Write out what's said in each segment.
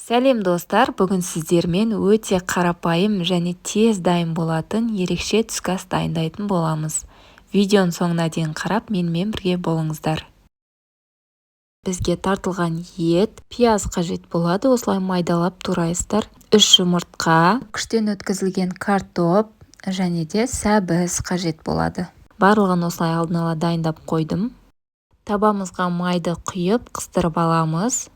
Сәлем достар, бүгін сіздермен өте қарапайым және тез дайын болатын ерекше түскі ас дайындайтын боламыз. Видеоның соңына дейін қарап, менімен бірге болыңыздар. Бізге тартылған ет, пияз қажет болады, осылай майдалап турайсыздар. 3 жұмыртқа, күштен өткізілген картоп және де сәбіз қажет болады. Барлығын осылай алдын ала дайындап қойдым. Табамызға майды құйып қыстырып аламыз.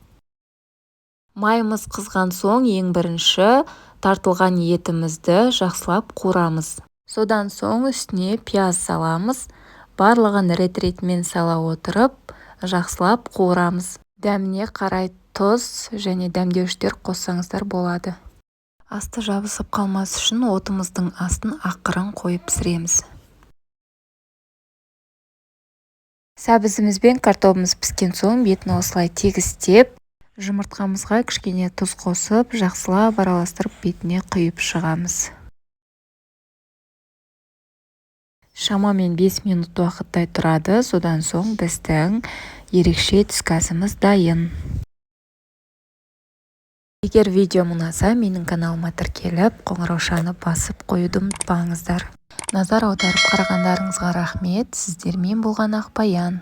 Майымыз қызған соң ең бірінші тартылған етімізді жақсылап қуырамыз. Содан соң үстіне пияз саламыз. Барлығын рет-ретімен сала отырып, жақсылап қуырамыз. Дәміне қарай тұз және дәмдеуіштер қоссаңыздар болады. Асты жабысып қалмас үшін отымыздың астын ақырын қойып пісіреміз. Сәбізіміз бен картопымыз піскен соң бетін осылай тегістеп, жұмыртқамызға кішкене тұз қосып, жақсылап араластырып бетіне құйып шығамыз. Шамамен 5 минут уақыттай тұрады, содан соң біздің ерекше түскі асымыз дайын. Егер видео ұнаса, менің каналыма тіркеліп, қоңыраушаны басып қоюды ұмытпаңыздар. Назар аударып қарағандарыңызға рахмет. Сіздермен болған Ақбаян.